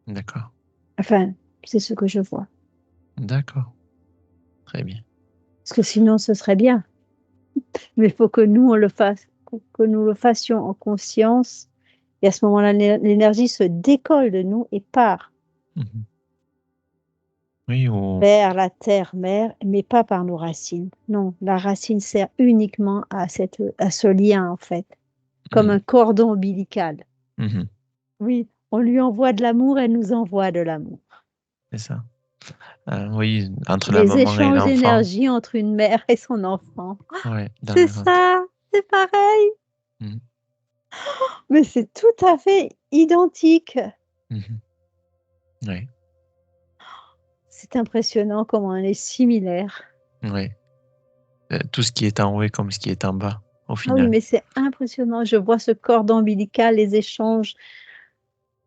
D'accord, Enfin, c'est ce que je vois. d'accord. Très bien. Parce que sinon, ce serait bien. Mais il faut que nous, on le fasse, que nous le fassions en conscience. Et à ce moment-là, l'énergie se décolle de nous et part Mhm. Oui, vers la terre-mère, mais pas par nos racines. Non, la racine sert uniquement à ce lien, en fait, comme un mhm. cordon ombilical. Mhm. Oui, on lui envoie de l'amour, elle nous envoie de l'amour. C'est ça. Oui, entre la Les maman et échanges l'enfant. d'énergie entre une mère et son enfant. Ouais, dans C'est le ventre. ça, c'est pareil, Mhm. mais c'est tout à fait identique. Mhm. Ouais, C'est impressionnant comment on est similaires. ouais. Tout ce qui est en haut est comme ce qui est en bas, au Ah oui, final. mais c'est impressionnant. Je vois ce cordon ombilical, les échanges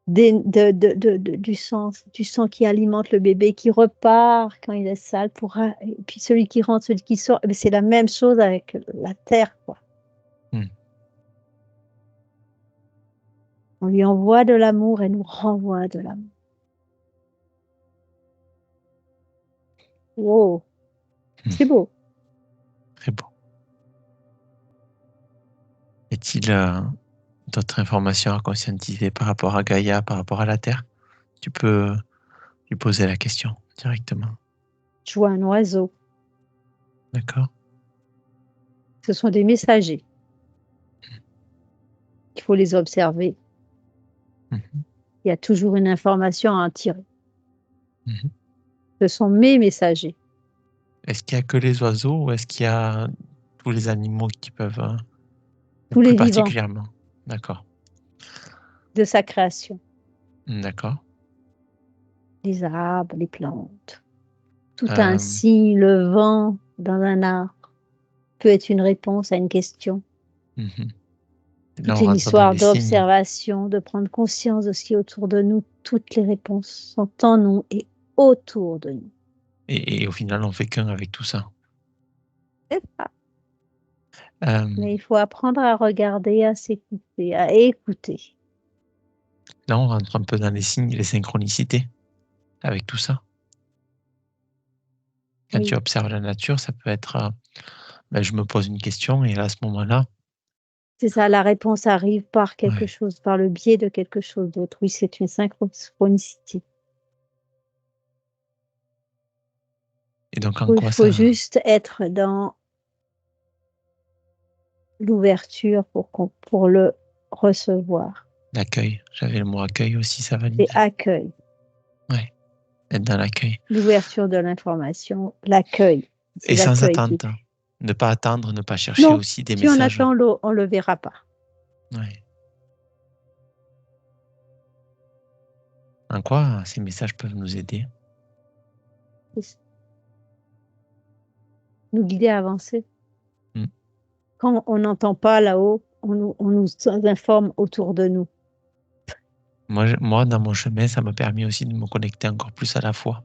du sang qui alimente le bébé, qui repart quand il est sale, et puis celui qui rentre, celui qui sort. Mais c'est la même chose avec la terre, quoi. Mhm. On lui envoie de l'amour et nous renvoie de l'amour. Wow, c'est Mhm. beau. Très beau. Est-il d'autres informations à conscientiser par rapport à Gaïa, par rapport à la Terre? Tu peux lui poser la question directement. Je vois un oiseau. D'accord? Ce sont des messagers. Il faut les observer. Mhm. Il y a toujours une information à en tirer. Mhm. Ce sont mes messagers, Est-ce qu'il y a que les oiseaux ou est-ce qu'il y a tous les animaux qui peuvent, ou tous plus les vivants particulièrement? D'accord. de sa création. D'accord. Les arbres, les plantes. Tout a un Euh, signe, le vent dans un arbre peut être une réponse à une question. mhm. Là, Toute on une rentre dans histoire les signes. d'observation, de prendre conscience de ce qui est autour de nous. Toutes les réponses sont en nous et autour de nous. Et au final, on fait qu'un avec tout ça. C'est ça. Euh, Mais il faut apprendre à regarder, à s'écouter, à écouter. Là, on rentre un peu dans les signes et les synchronicités avec tout ça. Quand tu Oui, observes la nature, ça peut être, ben, je me pose une question et là, à ce moment-là, c'est ça, la réponse arrive par quelque ouais. chose, par le biais de quelque chose d'autre. Oui, c'est une synchronicité. Et donc, en Oui, il quoi faut ça, juste être dans l'ouverture pour le recevoir. L'accueil. J'avais le mot accueil aussi, ça valide. Et accueil. Ouais. Être dans l'accueil. L'ouverture de l'information, l'accueil. C'est Et sans l'accueil qui... attente. Ne pas attendre, ne pas chercher Non, aussi des si on messages. attend, on le verra pas. Ouais. En quoi ces messages peuvent nous aider? Nous guider à avancer. Mm. Quand on n'entend pas là-haut, on nous informe autour de nous. Moi, dans mon chemin, ça m'a permis aussi de me connecter encore plus à la foi.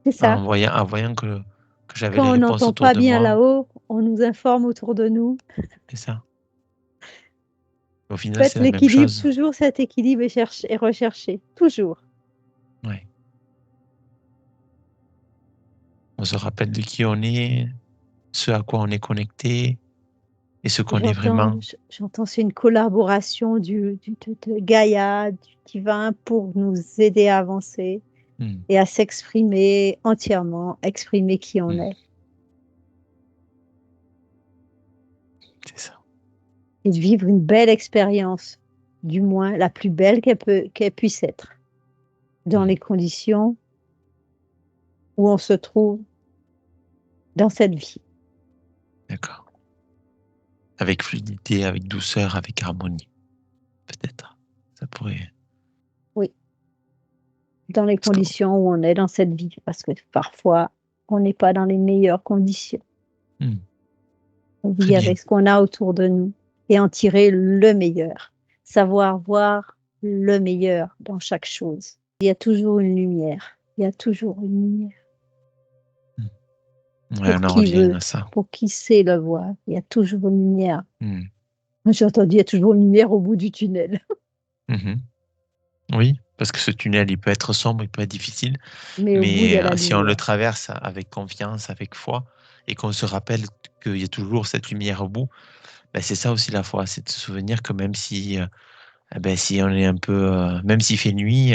C'est ça. En voyant que j'avais les Quand on réponses n'entend autour pas de bien moi. là-haut, on nous informe autour de nous. C'est ça. Au En final, fait, c'est la même l'équilibre, chose. toujours cet équilibre est recherché. Toujours. Ouais. On se rappelle de qui on est, ce à quoi on est connecté et ce qu'on est vraiment. J'entends, c'est une collaboration de Gaïa, du divin pour nous aider à avancer et à s'exprimer entièrement, exprimer qui on est. C'est ça. Et de vivre une belle expérience, du moins la plus belle qu'elle puisse être, dans les conditions où on se trouve dans cette vie. D'accord. Avec fluidité, avec douceur, avec harmonie. Peut-être. Ça pourrait. Oui. Dans les conditions où on est dans cette vie, parce que parfois, on n'est pas dans les meilleures conditions. On vit avec ce qu'on a autour de nous et en tirer le meilleur. Savoir voir le meilleur dans chaque chose. Il y a toujours une lumière. Il y a toujours une lumière. Ouais, on en revient à ça. Pour qui sait le voir, il y a toujours une lumière. J'ai entendu, il y a toujours une lumière au bout du tunnel. Oui, parce que ce tunnel, il peut être sombre, il peut être difficile. Mais au bout, il y a la si on le lumière. traverse avec confiance, avec foi, et qu'on se rappelle qu'il y a toujours cette lumière au bout, ben c'est ça aussi la foi, c'est de se souvenir que même si, si on est un peu, même s'il fait nuit,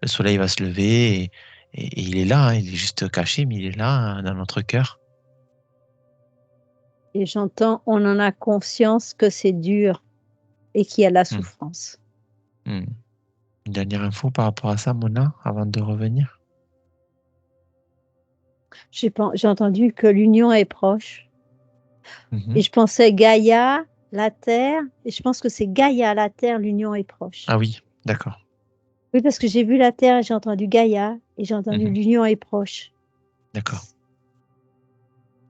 le soleil va se lever et il est là, hein, il est juste caché, mais il est là, hein, dans notre cœur. Et j'entends, on en a conscience que c'est dur et qu'il y a la souffrance. Une dernière info par rapport à ça, Mona, avant de revenir. J'ai entendu que l'union est proche. Et je pensais Gaïa, la Terre, et je pense que c'est Gaïa, la Terre, l'union est proche. Ah oui, d'accord. Oui, parce que j'ai vu la Terre et j'ai entendu Gaïa, et j'ai entendu l'union est proche. D'accord.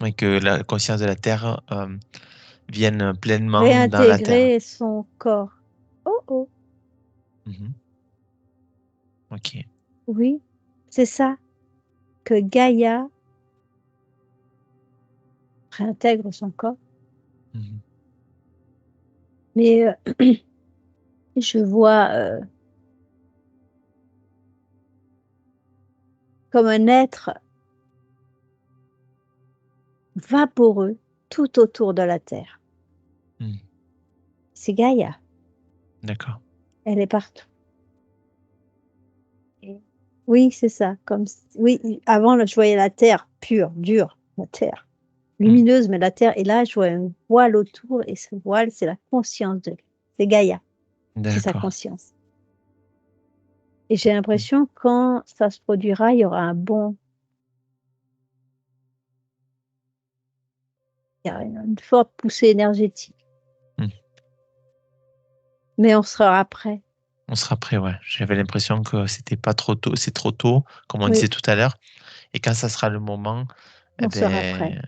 Et que la conscience de la Terre vienne pleinement dans la Terre. Réintégrer son corps. Oh oh. Ok. Oui, c'est ça. Que Gaïa réintègre son corps. Mais je vois comme un être vaporeux tout autour de la Terre. C'est Gaïa. D'accord. Elle est partout. Oui, c'est ça. Oui, avant, je voyais la Terre pure, dure, la Terre lumineuse, mais la Terre, et là, je vois un voile autour, et ce voile, c'est la conscience de lui. C'est Gaïa. C'est sa conscience. Et j'ai l'impression que quand ça se produira, il y aura il y aura une forte poussée énergétique. Mais on sera prêt. On sera prêt, ouais. J'avais l'impression que c'était pas trop tôt, c'est trop tôt, comme on disait tout à l'heure. Et quand ça sera le moment, on sera prêt.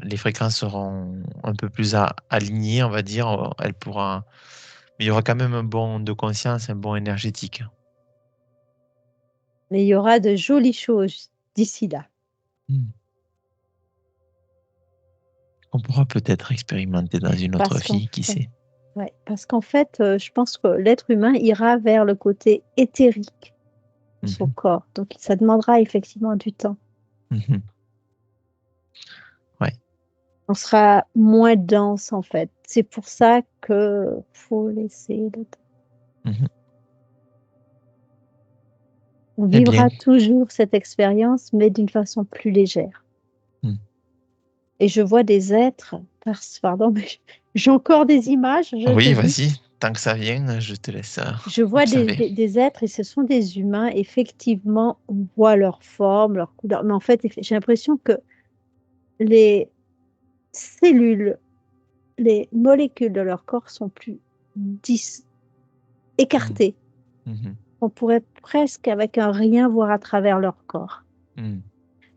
Les fréquences seront un peu plus alignées, on va dire. Elle pourra, mais il y aura quand même un bon de conscience, un bon énergétique. Mais il y aura de jolies choses d'ici là. On pourra peut-être expérimenter dans une autre vie, qui sait. Ouais, parce qu'en fait, je pense que l'être humain ira vers le côté éthérique de son corps. Donc, ça demandera effectivement du temps. Ouais. On sera moins dense, en fait. C'est pour ça qu'il faut laisser le temps. On vivra toujours cette expérience, mais d'une façon plus légère. Et je vois des êtres, pardon, mais J'ai encore des images, je te Oui, dis. vas-y. Tant que ça vient, je te laisse Je vois observer. des êtres et ce sont des humains. Effectivement, on voit leur forme, leur couleur. Mais en fait, j'ai l'impression que les cellules, les molécules de leur corps sont plus dis- Mm, écartées. mhm, On pourrait presque, avec un rien, voir à travers leur corps. mm,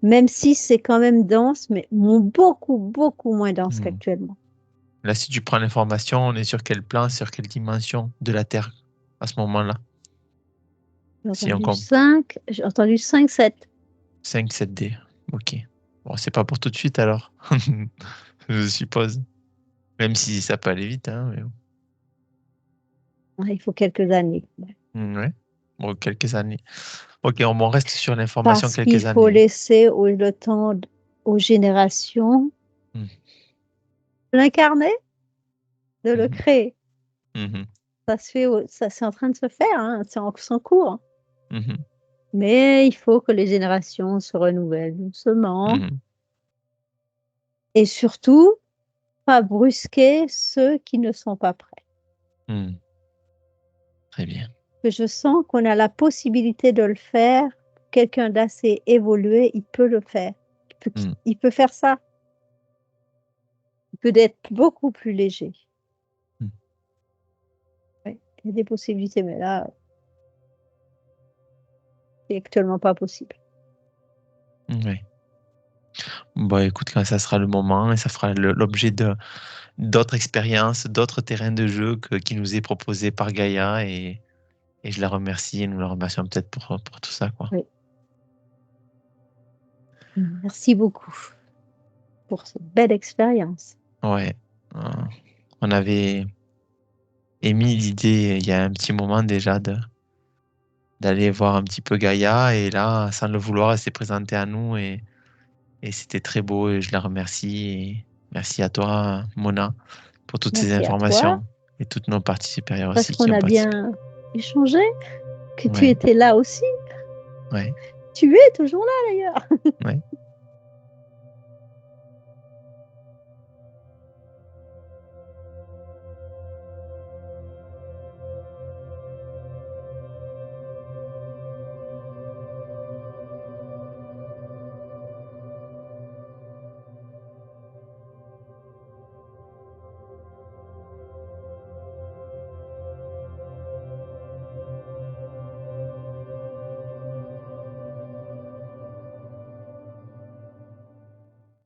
Même si c'est quand même dense, mais beaucoup, beaucoup moins dense mm. qu'actuellement. Là, si tu prends l'information, on est sur quel plan, sur quelle dimension de la Terre à ce moment-là? Si on compte J'ai entendu 5, 7. 5, 7D. Ok. Bon, c'est pas pour tout de suite alors, je suppose. Même si ça peut aller vite, hein. Ouais, il faut quelques années. Ouais. Bon, quelques années. Ok, on m'en reste sur l'information Parce qu'il quelques faut années. laisser le temps aux générations Mm, de l'incarner, de le mhm, créer. mhm, Ça se fait, ça, c'est en train de se faire, hein, c'est en son cours. mhm, Mais il faut que les générations se renouvellent doucement mhm, et surtout pas brusquer ceux qui ne sont pas prêts. mhm. Très bien. Que je sens qu'on a la possibilité de le faire. Quelqu'un d'assez évolué, il peut le faire. Mm, Il peut faire ça. Il peut être beaucoup plus léger. mm, Ouais, il y a des possibilités, mais là, c'est actuellement pas possible. ouais. Bon, écoute, quand ça sera le moment et ça fera l'objet de d'autres expériences, d'autres terrains de jeu qui nous est proposé par Gaïa et je la remercie et nous la remercions peut-être pour tout ça, quoi. Oui. Merci beaucoup pour cette belle expérience. Ouais. Euh, on avait émis l'idée il y a un petit moment déjà d'aller voir un petit peu Gaïa et là, sans le vouloir, elle s'est présentée à nous et c'était très beau et je la remercie et merci à toi, Mona, pour toutes ces Merci à toi, informations et toutes nos parties supérieures parce aussi qui qu'on ont a participé. bien échangé, que tu Ouais, étais là aussi. ouais, Tu es toujours là d'ailleurs. ouais.